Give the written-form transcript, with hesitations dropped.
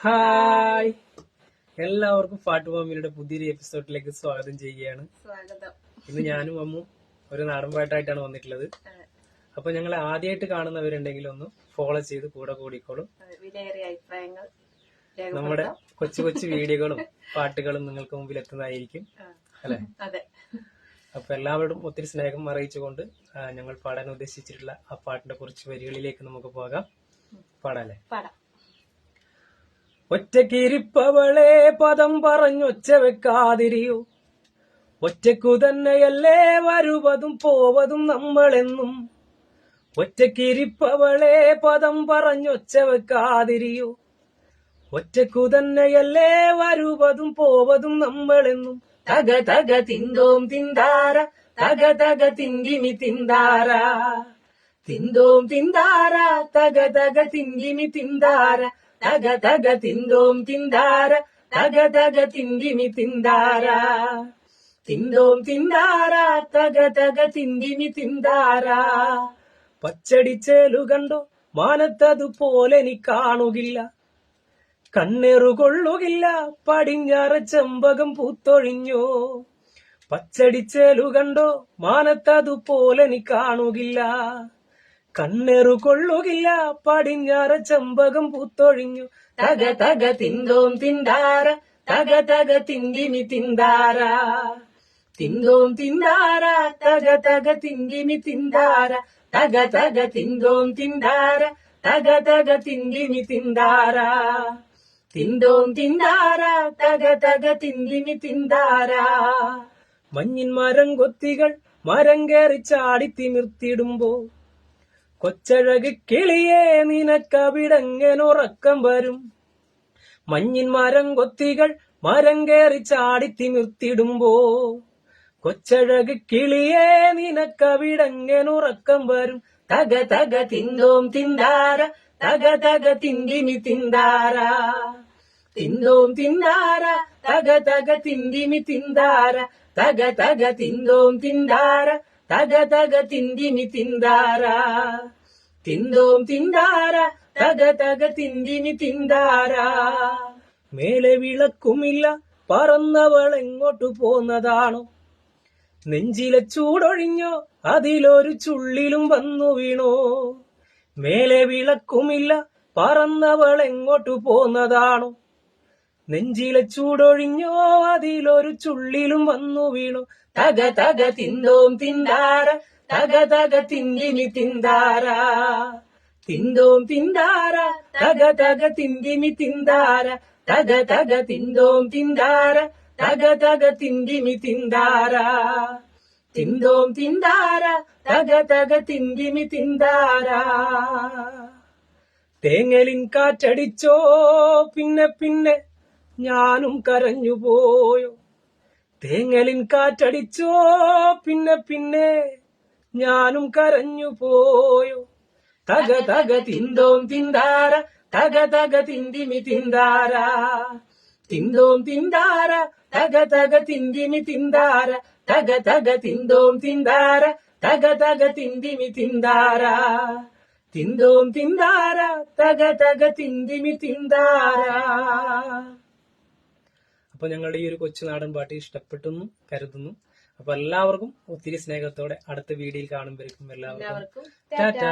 Hi, എല്ലാവർക്കും പാട്ട് മമ്മിയുടെ പുതിയൊരു എപ്പിസോഡിലേക്ക് സ്വാഗതം ചെയ്യുകയാണ്. ഇന്ന് ഞാനും അമ്മും ഒരു നാടൻ പാട്ടായിട്ടാണ് വന്നിട്ടുള്ളത്. അപ്പൊ ഞങ്ങൾ ആദ്യമായിട്ട് കാണുന്നവരുണ്ടെങ്കിൽ ഒന്ന് ഫോളോ ചെയ്ത് കൂടെ കൂടിക്കോളും. നമ്മുടെ കൊച്ചു കൊച്ചു വീഡിയോകളും പാട്ടുകളും നിങ്ങൾക്ക് മുമ്പിൽ എത്തുന്നതായിരിക്കും അല്ലെ? അപ്പൊ എല്ലാവരോടും ഒത്തിരി സ്നേഹം അറിയിച്ചുകൊണ്ട് ഞങ്ങൾ പാടാൻ ഉദ്ദേശിച്ചിട്ടുള്ള ആ പാട്ടിന്റെ കുറച്ച് വരികളിലേക്ക് നമുക്ക് പോകാം. പാടാല്ലേ? ഒറ്റക്കിരിപ്പവളെ പദം പറഞ്ഞൊച്ച വെക്കാതിരിയോ, ഒറ്റക്കു തന്നെയല്ലേ വരുവതും പോവതും നമ്മളെന്നും. ഒറ്റക്കിരിപ്പവളെ പദം പറഞ്ഞൊച്ച വെക്കാതിരിയോ, ഒറ്റക്കു തന്നെയല്ലേ വരുവതും പോവതും നമ്മളെന്നും. തക തക തിന്തോം തിന്താര, തക തക തിങ്കിമി തിന്താര, തിന്തോം തിന്താര, തക തക തിങ്കിമി തിന്താര, തക തക തിന്തോം തിന്താര, തക തക തിങ്കിമി തിന്താര, തിന്തോം തിന്താര, തക തക തിങ്കിമി തിന്താര. പച്ചടിച്ചേലു കണ്ടോ മാനത്തതുപോലെ നീ കാണുകില്ല, കണ്ണേറുകൊള്ളുകില്ല പടിഞ്ഞാറ ചെമ്പകം പൂത്തൊഴിഞ്ഞോ. പച്ചടിച്ചേലു കണ്ടോ മാനത്തതുപോലെ നീ കാണുകില്ല, കണ്ണേറുകൊള്ളുകില്ല പടിഞ്ഞാറ ചെമ്പകം പൂത്തൊഴിഞ്ഞു. തക തക തിന്തോം തിന്താര, തക തക തിങ്കിമി തിന്താര, തിന്തോം തിന്താര, തക തക തിങ്കിമി തിന്താര, തക തക തിന്തോം തിന്താര, തക തക തിങ്കിമി തിന്താര, തിന്തോം തിന്താര, തക തക തിങ്കിമി തിന്താര. മഞ്ഞിൻ മരം കൊത്തികൾ മരം കയറി ചാടി തിമിർത്തിടുമ്പോ, കൊച്ചഴക് കിളിയെ നിനക്കവിടെങ്ങനുറക്കം വരും. മഞ്ഞിൻ മരം കൊത്തികൾ മരം കയറി ചാടി തിമിർത്തിടുമ്പോ, കൊച്ചഴക് കിളിയെ നിനക്കവിടെങ്ങനുറക്കം വരും. തക തക തിന്തോം തിന്താര, തക തക തിങ്കിമി തിന്താര, തിന്തോം തിന്താര, തക തക തിങ്കിമി തിന്താര, തക തക തിന്തോം തിന്താര, തക തക തിങ്കിമി തിന്താര, തിന്തോം തിന്താര, തക തക തിങ്കിമി തിന്താര. മേലെ വിളക്കുമില്ല പറന്നവൾ എങ്ങോട്ടു പോന്നതാണോ, നെഞ്ചിലെ ചൂടൊഴിഞ്ഞോ അതിലൊരു ചുള്ളിലും വന്നു വീണോ. മേലെ വിളക്കുമില്ല പറന്നവൾ എങ്ങോട്ടു പോന്നതാണോ, നെഞ്ചിലെ ചൂടൊഴിഞ്ഞോ അതിലൊരു ചുള്ളിലും വന്നു വീണു. തക തക തിന്തോം തിന്താര, തക തക തിങ്കിമി തിന്താര, തിന്തോം തിന്താര, തക തക തിങ്കിമി തിന്താര, തക തക തിന്തോം തിന്താര, തക തക തിങ്കിമി തിന്താര, തിന്തോം തിന്താര, തക തക തിങ്കിമി തിന്താര. തേങ്ങലിൻ കാറ്റടിച്ചോ പിന്നെ പിന്നെ ഞാനും കരഞ്ഞു പോയോ, തേങ്ങലിൻ കാറ്റടിച്ചോ പിന്നെ പിന്നെ ഞാനും കരഞ്ഞു പോയോ. തക തക തിന്തോം തിന്താര, തക തക തിങ്കിമി തിന്താര, തിന്തോം തിന്താര, തക തക തിങ്കിമി തിന്താര, തക തക തിന്തോം തിന്താര, തക തക തിങ്കിമി തിന്താര, തിന്തോം തിന്താര, തക തക തിങ്കിമി തിന്താര. അപ്പൊ ഞങ്ങളുടെ ഈ ഒരു കൊച്ചു നാടൻ പാട്ട് ഇഷ്ടപ്പെട്ടെന്നും കരുതുന്നു. അപ്പൊ എല്ലാവർക്കും ഒത്തിരി സ്നേഹത്തോടെ അടുത്ത വീഡിയോയിൽ കാണുമ്പോഴേക്കും എല്ലാവർക്കും ടാറ്റാ.